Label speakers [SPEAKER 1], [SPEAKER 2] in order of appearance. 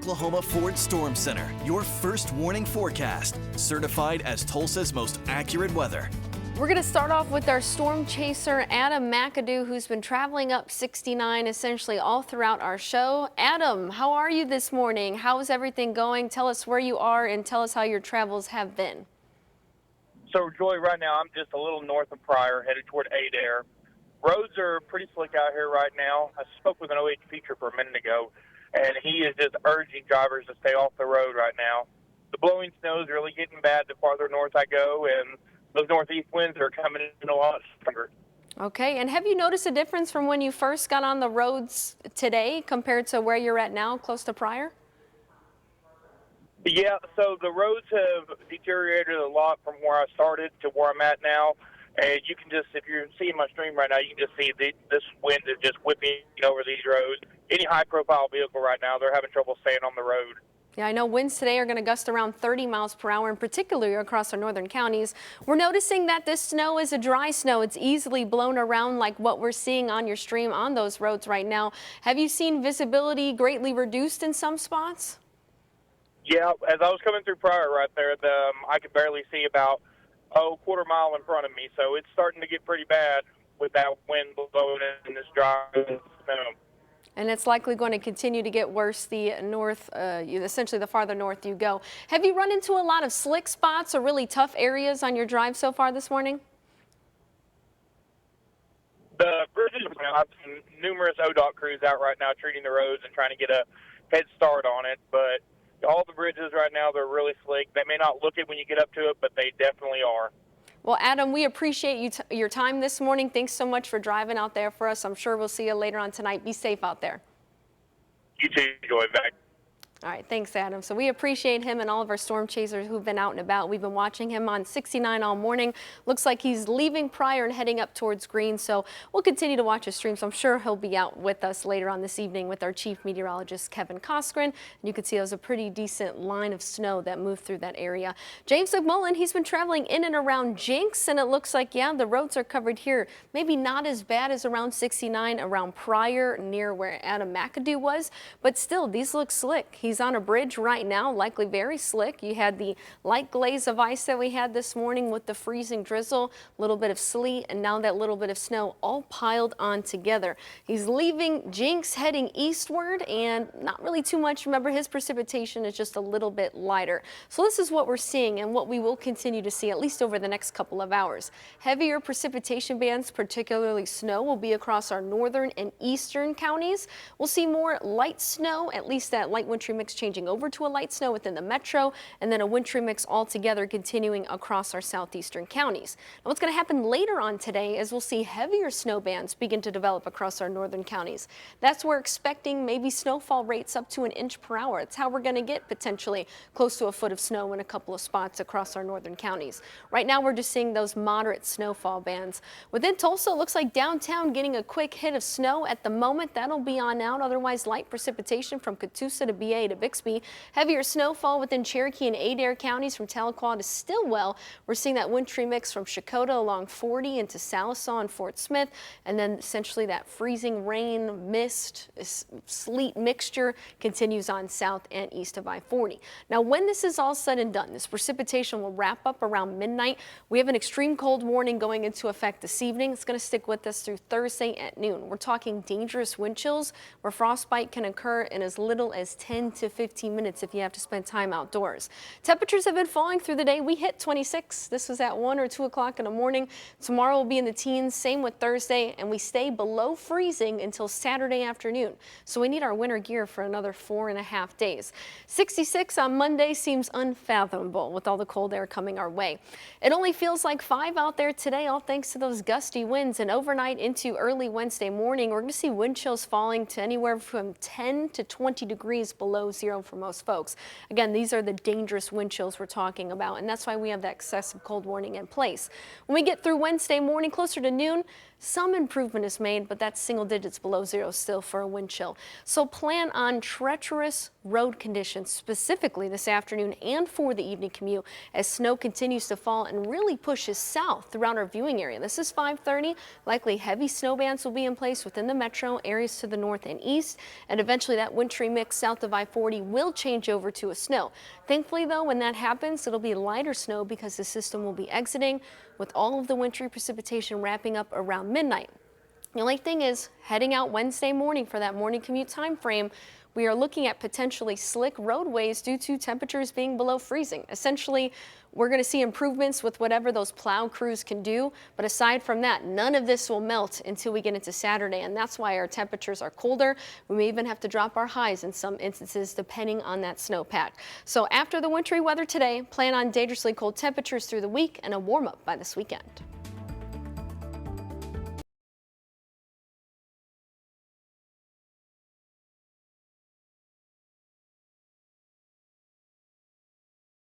[SPEAKER 1] Oklahoma Ford Storm Center, your first warning forecast, certified as Tulsa's most accurate weather.
[SPEAKER 2] We're going to start off with our storm chaser, Adam McAdoo, who's been traveling up 69 essentially all throughout our show. Adam, how are you this morning? How is everything going? Tell us where you are and tell us how your travels have been.
[SPEAKER 3] So, Joy, right now I'm just a little north of Pryor, headed toward Adair. Roads are pretty slick out here right now. I spoke with an OHP trooper a minute ago, and he is just urging drivers to stay off the road right now. The blowing snow is really getting bad the farther north I go, and those northeast winds are coming in a lot stronger.
[SPEAKER 2] Okay, and have you noticed a difference from when you first got on the roads today compared to where you're at now, close to Pryor?
[SPEAKER 3] Yeah, so the roads have deteriorated a lot from where I started to where I'm at now. And you can just, if you're seeing my stream right now, you can just see this wind is just whipping over these roads. Any high-profile vehicle right now, they're having trouble staying on the road.
[SPEAKER 2] Yeah, I know winds today are going to gust around 30 miles per hour, and particularly across our northern counties. We're noticing that this snow is a dry snow. It's easily blown around like what we're seeing on your stream on those roads right now. Have you seen visibility greatly reduced in some spots?
[SPEAKER 3] Yeah, as I was coming through Pryor right there, I could barely see about quarter mile in front of me. So it's starting to get pretty bad with that wind blowing in this dry snow.
[SPEAKER 2] And it's likely going to continue to get worse the north, essentially the farther north you go. Have you run into a lot of slick spots or really tough areas on your drive so far this morning?
[SPEAKER 3] The bridges, I've seen numerous ODOT crews out right now treating the roads and trying to get a head start on it. But all the bridges right now, they're really slick. They may not look it when you get up to it, but they definitely are.
[SPEAKER 2] Well, Adam, we appreciate your time this morning. Thanks so much for driving out there for us. I'm sure we'll see you later on tonight. Be safe out there.
[SPEAKER 3] You too, Joy. Back.
[SPEAKER 2] All right, thanks, Adam. So we appreciate him and all of our storm chasers who've been out and about. We've been watching him on 69 all morning. Looks like he's leaving Pryor and heading up towards Green. So we'll continue to watch his stream. So I'm sure he'll be out with us later on this evening with our chief meteorologist, Kevin Coskren. And you can see it was a pretty decent line of snow that moved through that area. James McMullen, he's been traveling in and around Jinx, and it looks like, yeah, the roads are covered here. Maybe not as bad as around 69, around Pryor, near where Adam McAdoo was, but still, these look slick. He's on a bridge right now, likely very slick. You had the light glaze of ice that we had this morning with the freezing drizzle, a little bit of sleet, and now that little bit of snow all piled on together. He's leaving Jinx, heading eastward, and not really too much. Remember, his precipitation is just a little bit lighter. So this is what we're seeing and what we will continue to see at least over the next couple of hours. Heavier precipitation bands, particularly snow, will be across our northern and eastern counties. We'll see more light snow, at least that light wintry mix changing over to a light snow within the metro, and then a wintry mix altogether continuing across our southeastern counties. Now, what's going to happen later on today is we'll see heavier snow bands begin to develop across our northern counties. That's where we're expecting maybe snowfall rates up to 1 inch per hour. It's how we're going to get potentially close to a foot of snow in a couple of spots across our northern counties. Right now, we're just seeing those moderate snowfall bands. Within Tulsa, it looks like downtown getting a quick hit of snow at the moment. That'll be on out. Otherwise, light precipitation from Catoosa to BA to Bixby. Heavier snowfall within Cherokee and Adair counties from Tahlequah to Stillwell. We're seeing that wintry mix from Chakota along 40 into Salisaw and Fort Smith, and then essentially that freezing rain, mist, sleet mixture continues on south and east of I-40. Now, when this is all said and done, this precipitation will wrap up around midnight. We have an extreme cold warning going into effect this evening. It's going to stick with us through Thursday at noon. We're talking dangerous wind chills where frostbite can occur in as little as 10 to 15 minutes if you have to spend time outdoors. Temperatures have been falling through the day. We hit 26. This was at 1 or 2 o'clock in the morning. Tomorrow will be in the teens, same with Thursday, and we stay below freezing until Saturday afternoon. So we need our winter gear for another 4.5 days. 66 on Monday seems unfathomable with all the cold air coming our way. It only feels like 5 out there today, all thanks to those gusty winds, and overnight into early Wednesday morning, we're going to see wind chills falling to anywhere from 10 to 20 degrees below zero for most folks. Again, these are the dangerous wind chills we're talking about, and that's why we have that excessive cold warning in place. When we get through Wednesday morning, closer to noon, some improvement is made, but that's single digits below zero still for a wind chill. So plan on treacherous road conditions specifically this afternoon and for the evening commute as snow continues to fall and really pushes south throughout our viewing area. This is 5:30. Likely heavy snow bands will be in place within the metro areas to the north and east, and eventually that wintry mix south of I-40 will change over to a snow. Thankfully, though, when that happens, it'll be lighter snow because the system will be exiting, with all of the wintry precipitation wrapping up around midnight. The only thing is, heading out Wednesday morning for that morning commute time frame, we are looking at potentially slick roadways due to temperatures being below freezing. Essentially, we're going to see improvements with whatever those plow crews can do, but aside from that, none of this will melt until we get into Saturday, and that's why our temperatures are colder. We may even have to drop our highs in some instances depending on that snowpack. So after the wintry weather today, plan on dangerously cold temperatures through the week and a warm up by this weekend.